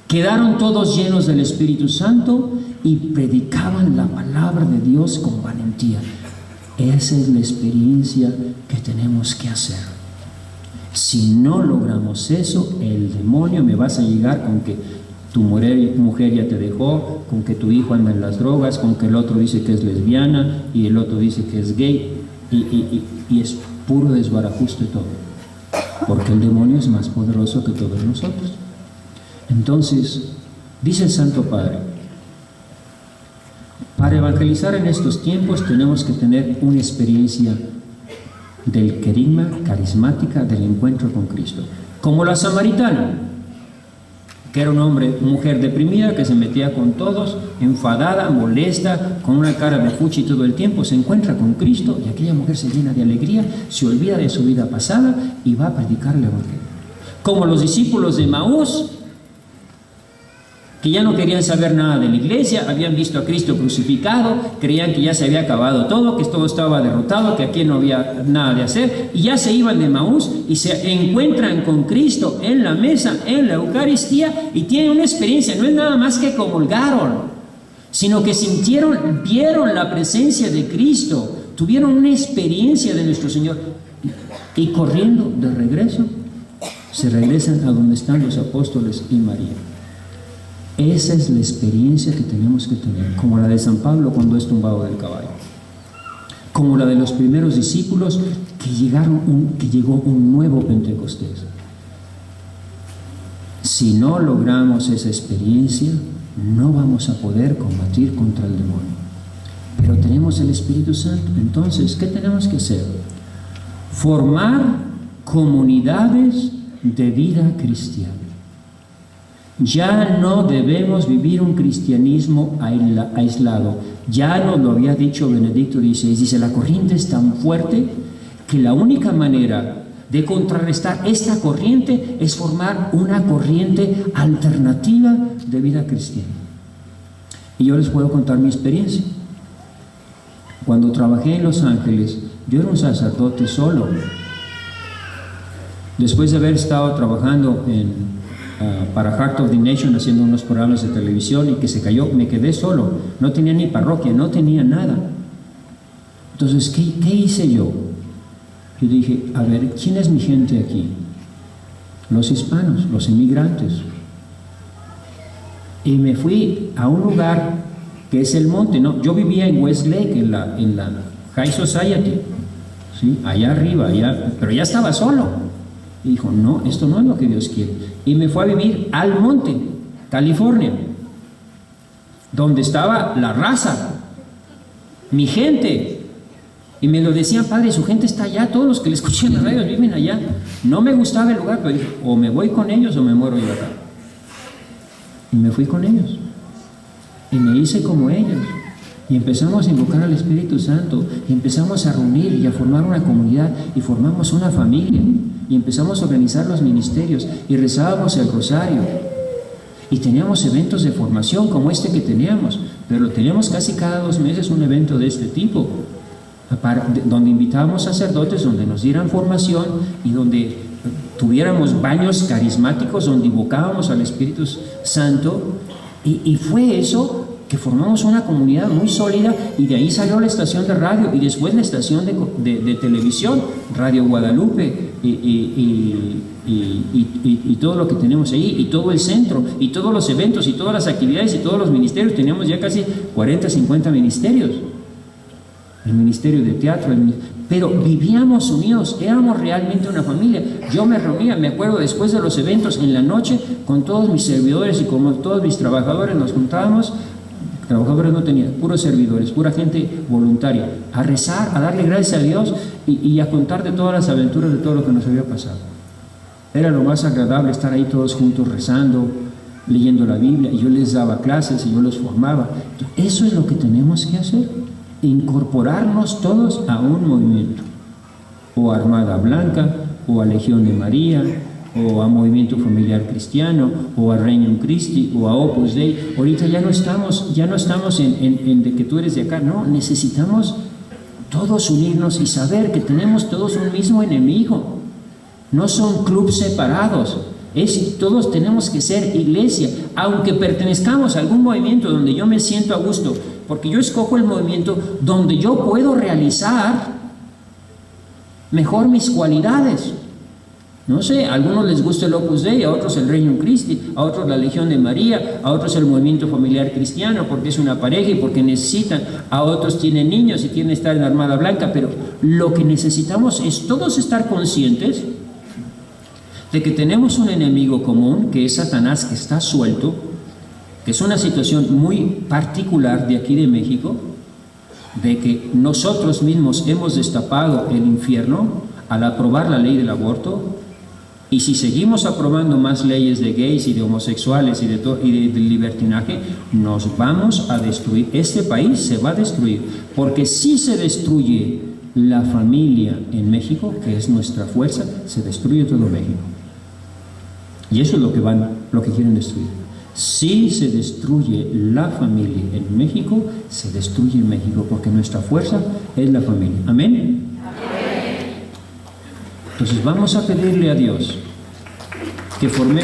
quedaron todos llenos del Espíritu Santo y predicaban la palabra de Dios con valentía. Esa es la experiencia que tenemos que hacer. Si no logramos eso, el demonio me vas a llegar con que tu mujer ya te dejó, con que tu hijo anda en las drogas, con que el otro dice que es lesbiana y el otro dice que es gay, y es puro desbarajuste todo, porque el demonio es más poderoso que todos nosotros. Entonces, dice el Santo Padre, para evangelizar en estos tiempos tenemos que tener una experiencia del querigma, carismática, del encuentro con Cristo. Como la samaritana, que era una mujer deprimida, que se metía con todos, enfadada, molesta, con una cara de fuchi todo el tiempo, se encuentra con Cristo y aquella mujer se llena de alegría, se olvida de su vida pasada y va a predicar el Evangelio. Como los discípulos de Maús, que ya no querían saber nada de la iglesia, habían visto a Cristo crucificado, creían que ya se había acabado todo, que todo estaba derrotado, que aquí no había nada de hacer, y ya se iban de Maús y se encuentran con Cristo en la mesa, en la Eucaristía, y tienen una experiencia, no es nada más que comulgaron, sino que sintieron, vieron la presencia de Cristo, tuvieron una experiencia de nuestro Señor, y corriendo de regreso, se regresan a donde están los apóstoles y María. Esa es la experiencia que tenemos que tener, como la de San Pablo cuando es tumbado del caballo, como la de los primeros discípulos que llegó un nuevo Pentecostés. Si no logramos esa experiencia, no vamos a poder combatir contra el demonio. Pero tenemos el Espíritu Santo. Entonces, ¿qué tenemos que hacer? Formar comunidades de vida cristiana. Ya no debemos vivir un cristianismo aislado. Ya nos lo había dicho Benedicto XVI. Dice, la corriente es tan fuerte que la única manera de contrarrestar esta corriente es formar una corriente alternativa de vida cristiana. Y yo les puedo contar mi experiencia. Cuando trabajé en Los Ángeles, yo era un sacerdote solo. Después de haber estado trabajando para Heart of the Nation, haciendo unos programas de televisión y que se cayó, me quedé solo, no tenía ni parroquia, no tenía nada. Entonces, ¿qué hice yo? Yo dije, a ver, ¿quién es mi gente aquí? Los hispanos, los inmigrantes. Y me fui a un lugar que es el monte, ¿no? Yo vivía en Westlake, en la High Society, ¿sí? Allá arriba, pero ya estaba solo. Y dijo, no, esto no es lo que Dios quiere. Y me fue a vivir al monte, California, donde estaba la raza, mi gente. Y me lo decían, padre, su gente está allá, todos los que le escuché en la radio viven allá. No me gustaba el lugar, pero dije, o me voy con ellos o me muero yo acá. Y me fui con ellos. Y me hice como ellos. Y empezamos a invocar al Espíritu Santo. Y empezamos a reunir y a formar una comunidad. Y formamos una familia. Y empezamos a organizar los ministerios. Y rezábamos el rosario. Y teníamos eventos de formación como este que teníamos. Pero teníamos casi cada 2 meses un evento de este tipo. Donde invitábamos sacerdotes, donde nos dieran formación y donde tuviéramos baños carismáticos, donde invocábamos al Espíritu Santo. Y fue eso que formamos una comunidad muy sólida, y de ahí salió la estación de radio y después la estación de televisión, Radio Guadalupe, y todo lo que tenemos ahí, y todo el centro, y todos los eventos, y todas las actividades, y todos los ministerios. Teníamos ya casi 40, 50 ministerios. El ministerio de teatro, pero vivíamos unidos, éramos realmente una familia. Yo me reunía, me acuerdo, después de los eventos en la noche, con todos mis servidores y con todos mis trabajadores, nos juntábamos. Trabajadores no tenía, puros servidores, pura gente voluntaria, a rezar, a darle gracias a Dios y a contar de todas las aventuras, de todo lo que nos había pasado. Era lo más agradable estar ahí todos juntos rezando, leyendo la Biblia, y yo les daba clases y yo los formaba. Eso es lo que tenemos que hacer, incorporarnos todos a un movimiento, o a Armada Blanca, o a Legión de María, o a Movimiento Familiar Cristiano, o a Regnum Christi, o a Opus Dei. Ahorita ya no estamos en de que tú eres de acá, no, necesitamos todos unirnos y saber que tenemos todos un mismo enemigo. No son clubes separados, todos tenemos que ser iglesia, aunque pertenezcamos a algún movimiento donde yo me siento a gusto, porque yo escojo el movimiento donde yo puedo realizar mejor mis cualidades. No sé, a algunos les gusta el Opus Dei, a otros el Regnum Christi, a otros la Legión de María, a otros el movimiento familiar cristiano porque es una pareja y porque necesitan, a otros tienen niños y quieren estar en Armada Blanca, pero lo que necesitamos es todos estar conscientes de que tenemos un enemigo común, que es Satanás, que está suelto, que es una situación muy particular de aquí de México, de que nosotros mismos hemos destapado el infierno al aprobar la ley del aborto, y si seguimos aprobando más leyes de gays y de homosexuales y de libertinaje, nos vamos a destruir. Este país se va a destruir, porque si se destruye la familia en México, que es nuestra fuerza, se destruye todo México. Y eso es lo que quieren destruir. Si se destruye la familia en México, se destruye México, porque nuestra fuerza es la familia. ¿Amén? Entonces vamos a pedirle a Dios que forme.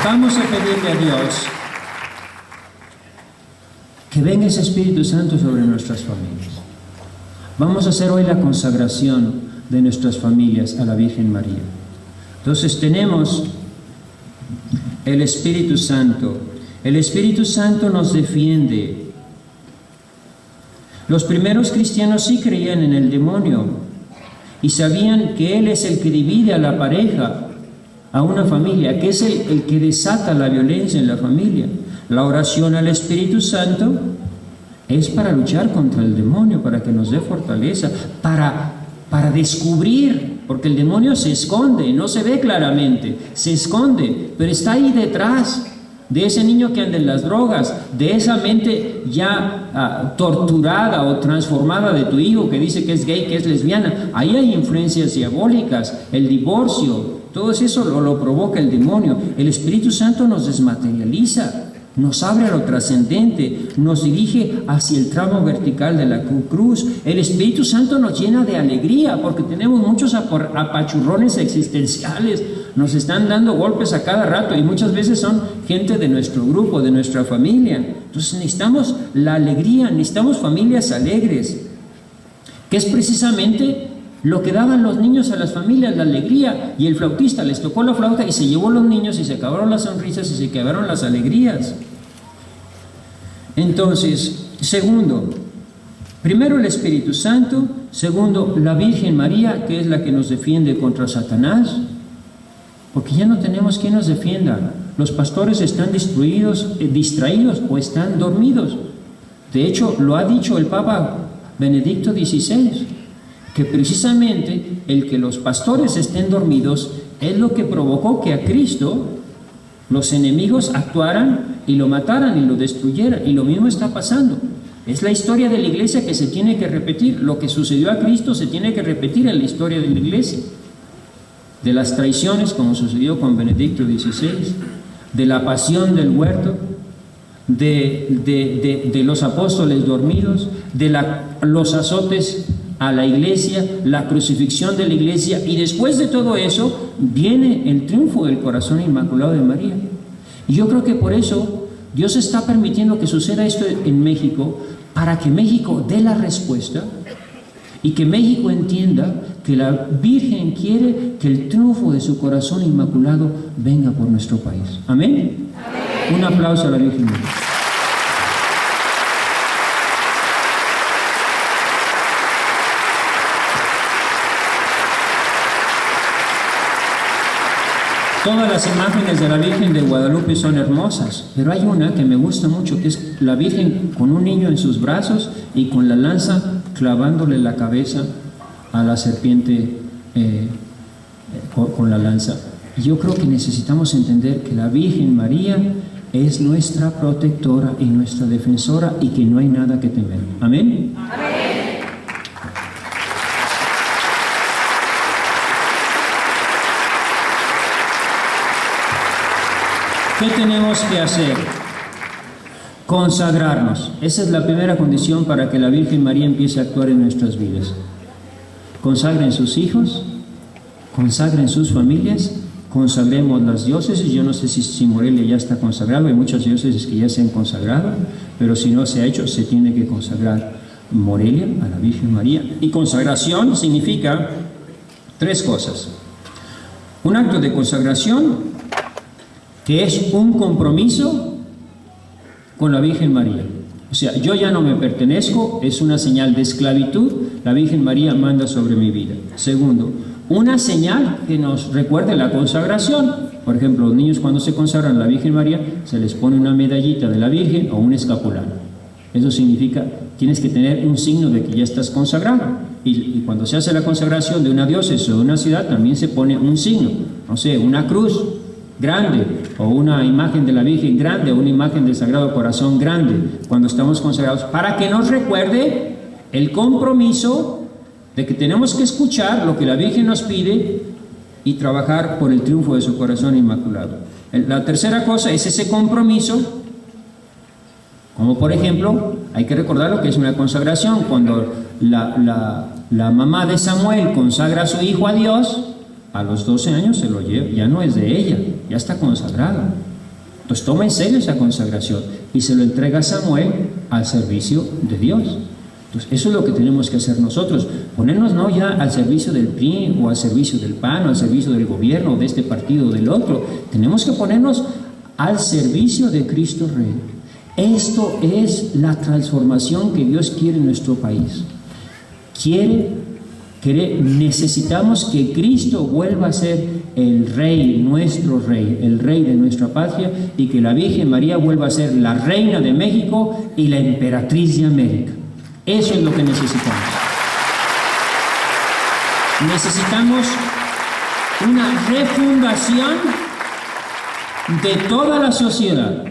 Vamos a pedirle a Dios que venga ese Espíritu Santo sobre nuestras familias. Vamos a hacer hoy la consagración de nuestras familias a la Virgen María. Entonces tenemos el Espíritu Santo. El Espíritu Santo nos defiende. Los primeros cristianos sí creían en el demonio y sabían que Él es el que divide a la pareja, a una familia, que es el que desata la violencia en la familia. La oración al Espíritu Santo es para luchar contra el demonio, para que nos dé fortaleza, para descubrir, porque el demonio se esconde, no se ve claramente, se esconde, pero está ahí detrás de ese niño que anda en las drogas, de esa mente ya torturada o transformada de tu hijo que dice que es gay, que es lesbiana. Ahí hay influencias diabólicas, el divorcio, todo eso lo provoca el demonio. El Espíritu Santo nos desmaterializa, nos abre a lo trascendente, nos dirige hacia el tramo vertical de la cruz. El Espíritu Santo nos llena de alegría porque tenemos muchos apachurrones existenciales, nos están dando golpes a cada rato y muchas veces son gente de nuestro grupo, de nuestra familia. Entonces necesitamos la alegría, necesitamos familias alegres, que es precisamente lo que daban los niños a las familias, la alegría. Y el flautista les tocó la flauta y se llevó a los niños y se acabaron las sonrisas y se acabaron las alegrías. Entonces, segundo, primero el Espíritu Santo, segundo la Virgen María, que es la que nos defiende contra Satanás, porque ya no tenemos quien nos defienda. Los pastores están distraídos o están dormidos. De hecho, lo ha dicho el Papa Benedicto XVI, que precisamente el que los pastores estén dormidos es lo que provocó que a Cristo los enemigos actuaran y lo mataran y lo destruyeran, y lo mismo está pasando. Es la historia de la iglesia que se tiene que repetir. Lo que sucedió a Cristo se tiene que repetir en la historia de la iglesia. De las traiciones, como sucedió con Benedicto XVI, de la pasión del huerto, de los apóstoles dormidos, de los azotes a la iglesia, la crucifixión de la iglesia, y después de todo eso viene el triunfo del corazón inmaculado de María. Y yo creo que por eso Dios está permitiendo que suceda esto en México, para que México dé la respuesta y que México entienda que la Virgen quiere que el triunfo de su corazón inmaculado venga por nuestro país. ¿Amén? Amén. Un aplauso a la Virgen María. Todas las imágenes de la Virgen de Guadalupe son hermosas, pero hay una que me gusta mucho, que es la Virgen con un niño en sus brazos y con la lanza clavándole la cabeza a la serpiente con la lanza. Y yo creo que necesitamos entender que la Virgen María es nuestra protectora y nuestra defensora y que no hay nada que temer. ¿Amén? Amén. ¿Qué tenemos que hacer? Consagrarnos. Esa es la primera condición para que la Virgen María empiece a actuar en nuestras vidas. Consagren sus hijos, consagren sus familias consagremos las diócesis. Yo no sé si Morelia ya está consagrado, hay muchas diócesis que ya se han consagrado, pero si no se ha hecho, se tiene que consagrar Morelia a la Virgen María. Y consagración significa 3 cosas. Un acto de consagración que es un compromiso con la Virgen María. O sea, yo ya no me pertenezco, es una señal de esclavitud, la Virgen María manda sobre mi vida. Segundo, una señal que nos recuerde la consagración. Por ejemplo, los niños cuando se consagran a la Virgen María, se les pone una medallita de la Virgen o un escapulario. Eso significa, tienes que tener un signo de que ya estás consagrado. Y cuando se hace la consagración de una diócesis o de una ciudad, también se pone un signo. No sé, una cruz grande, o una imagen de la Virgen grande, o una imagen del Sagrado Corazón grande, cuando estamos consagrados, para que nos recuerde el compromiso de que tenemos que escuchar lo que la Virgen nos pide y trabajar por el triunfo de su corazón inmaculado. La tercera cosa es ese compromiso, como por ejemplo, hay que recordar lo que es una consagración. Cuando la mamá de Samuel consagra a su hijo a Dios, a los 12 años se lo lleva, ya no es de ella, ya está consagrado. Entonces toma en serio esa consagración y se lo entrega a Samuel al servicio de Dios. Entonces eso es lo que tenemos que hacer nosotros, ponernos no ya al servicio del PRI o al servicio del PAN o al servicio del gobierno, de este partido o del otro. Tenemos que ponernos al servicio de Cristo Rey. Esto es la transformación que Dios quiere en nuestro país. Necesitamos que Cristo vuelva a ser el Rey, nuestro Rey, el Rey de nuestra patria, y que la Virgen María vuelva a ser la Reina de México y la Emperatriz de América. Eso es lo que necesitamos. Necesitamos una refundación de toda la sociedad,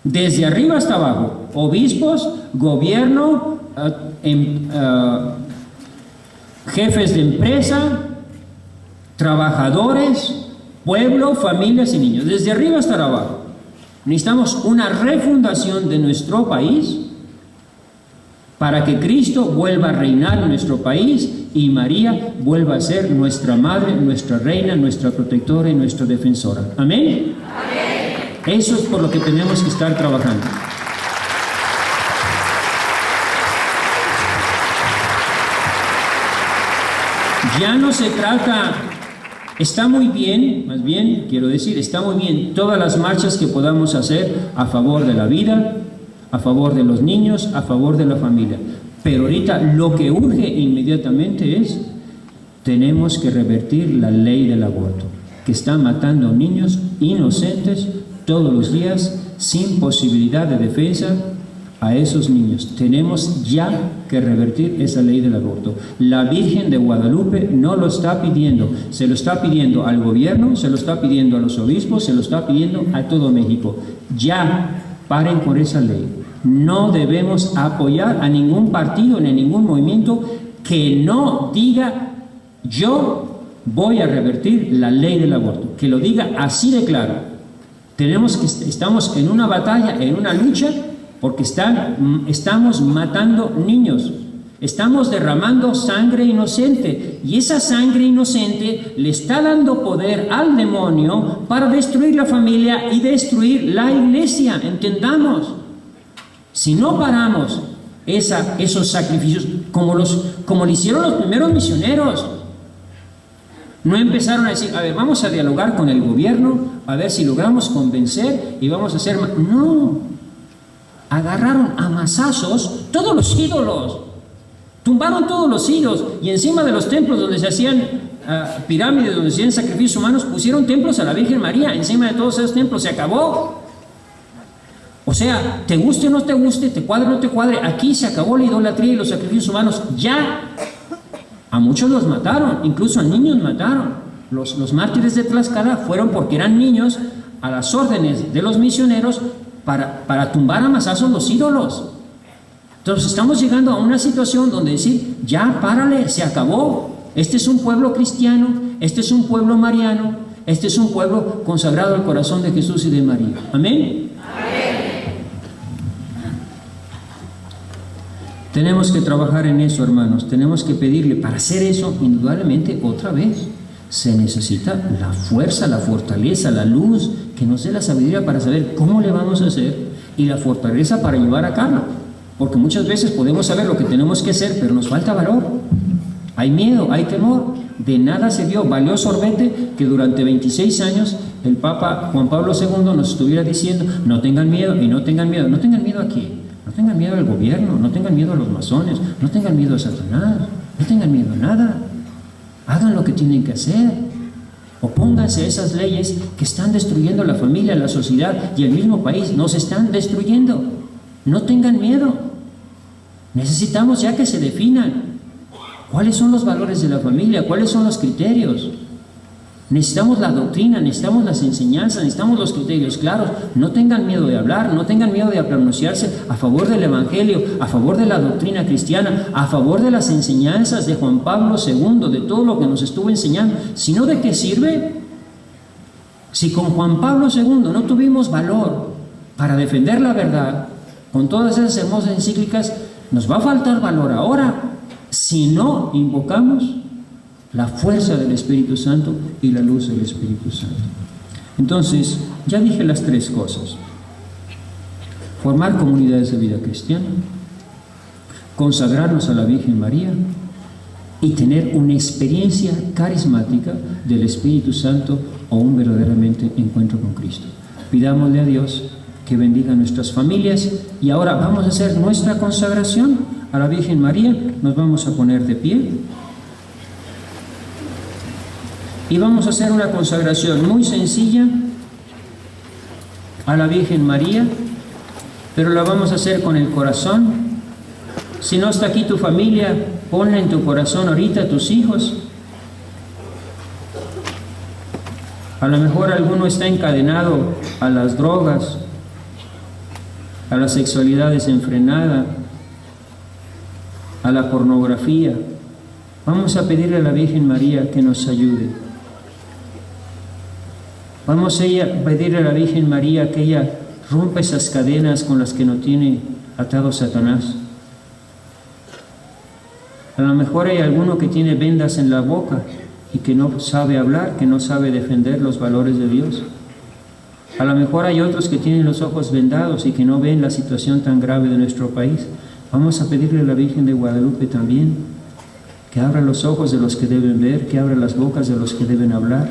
desde arriba hasta abajo, obispos, gobierno, jefes de empresa, trabajadores, pueblo, familias y niños, desde arriba hasta abajo. Necesitamos una refundación de nuestro país para que Cristo vuelva a reinar en nuestro país y María vuelva a ser nuestra madre, nuestra reina, nuestra protectora y nuestra defensora. ¿Amén? Amén. Eso es por lo que tenemos que estar trabajando. Ya no se trata, está muy bien, más bien quiero decir, está muy bien todas las marchas que podamos hacer a favor de la vida, a favor de los niños, a favor de la familia. Pero ahorita lo que urge inmediatamente es, tenemos que revertir la ley del aborto, que está matando niños inocentes todos los días, sin posibilidad de defensa a esos niños. Tenemos ya que revertir esa ley del aborto. La Virgen de Guadalupe no lo está pidiendo, se lo está pidiendo al gobierno, se lo está pidiendo a los obispos, se lo está pidiendo a todo México. Ya paren con esa ley. No debemos apoyar a ningún partido ni a ningún movimiento que no diga yo voy a revertir la ley del aborto, que lo diga así de claro. Estamos en una batalla, en una lucha, porque estamos matando niños, estamos derramando sangre inocente, y esa sangre inocente le está dando poder al demonio para destruir la familia y destruir la iglesia. Entendamos, si no paramos esos sacrificios, como lo hicieron los primeros misioneros, no empezaron a decir, a ver, vamos a dialogar con el gobierno, a ver si logramos convencer y vamos a hacer... No, agarraron a mazazos todos los ídolos, tumbaron todos los ídolos, y encima de los templos donde se hacían pirámides, donde se hacían sacrificios humanos, pusieron templos a la Virgen María. Encima de todos esos templos se acabó. O sea, te guste o no te guste, te cuadre o no te cuadre, aquí se acabó la idolatría y los sacrificios humanos. Ya a muchos los mataron, incluso a niños mataron. Los mártires de Tlaxcala fueron porque eran niños a las órdenes de los misioneros para tumbar a mazazos los ídolos. Entonces estamos llegando a una situación donde decir, ya párale, se acabó. Este es un pueblo cristiano, este es un pueblo mariano, este es un pueblo consagrado al corazón de Jesús y de María. Amén. Tenemos que trabajar en eso, hermanos. Tenemos que pedirle para hacer eso, indudablemente, otra vez. Se necesita la fuerza, la fortaleza, la luz, que nos dé la sabiduría para saber cómo le vamos a hacer y la fortaleza para llevar a cabo. Porque muchas veces podemos saber lo que tenemos que hacer, pero nos falta valor. Hay miedo, hay temor. De nada se dio. Valió sorbete que durante 26 años el Papa Juan Pablo II nos estuviera diciendo: no tengan miedo y no tengan miedo. ¿No tengan miedo a qué? No tengan miedo al gobierno, no tengan miedo a los masones, no tengan miedo a Satanás, no tengan miedo a nada. Hagan lo que tienen que hacer. Opónganse a esas leyes que están destruyendo la familia, la sociedad y el mismo país. Nos están destruyendo. No tengan miedo. Necesitamos ya que se definan cuáles son los valores de la familia, cuáles son los criterios. Necesitamos la doctrina, necesitamos las enseñanzas, necesitamos los criterios claros. No tengan miedo de hablar, no tengan miedo de pronunciarse a favor del Evangelio, a favor de la doctrina cristiana, a favor de las enseñanzas de Juan Pablo II, de todo lo que nos estuvo enseñando. Si no, ¿de qué sirve? Si con Juan Pablo II no tuvimos valor para defender la verdad, con todas esas hermosas encíclicas, nos va a faltar valor ahora si no invocamos la fuerza del Espíritu Santo y la luz del Espíritu Santo. Entonces, ya dije las tres cosas: formar comunidades de vida cristiana, consagrarnos a la Virgen María y tener una experiencia carismática del Espíritu Santo o un verdaderamente encuentro con Cristo. Pidámosle a Dios que bendiga nuestras familias. Y ahora vamos a hacer nuestra consagración a la Virgen María. Nos vamos a poner de pie y vamos a hacer una consagración muy sencilla a la Virgen María, pero la vamos a hacer con el corazón. Si no está aquí tu familia, ponla en tu corazón ahorita, tus hijos. A lo mejor alguno está encadenado a las drogas, a la sexualidad desenfrenada, a la pornografía. Vamos a pedirle a la Virgen María que nos ayude. Vamos a pedirle a la Virgen María que ella rompa esas cadenas con las que nos tiene atado Satanás. A lo mejor hay alguno que tiene vendas en la boca y que no sabe hablar, que no sabe defender los valores de Dios. A lo mejor hay otros que tienen los ojos vendados y que no ven la situación tan grave de nuestro país. Vamos a pedirle a la Virgen de Guadalupe también que abra los ojos de los que deben ver, que abra las bocas de los que deben hablar,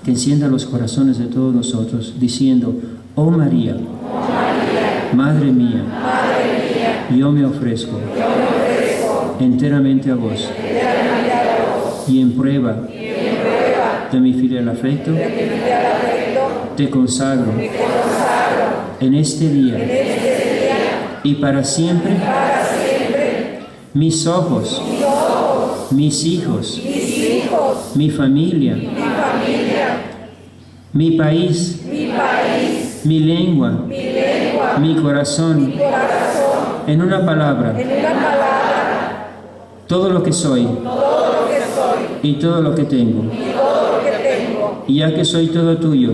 que encienda los corazones de todos nosotros, diciendo: oh María, Madre mía, yo me ofrezco enteramente a vos, y en prueba de mi filial afecto, te consagro en este día y para siempre mis ojos, mis hijos, mi familia, mi país, mi lengua, mi corazón, en una palabra, todo lo que soy y todo lo que tengo. Y ya que soy todo tuyo,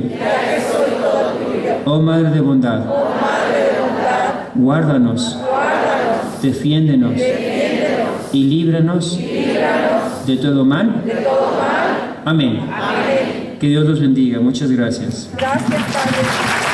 oh Madre de bondad, guárdanos, defiéndenos y líbranos de todo mal. Amén. Que Dios los bendiga. Muchas gracias. Gracias, Padre.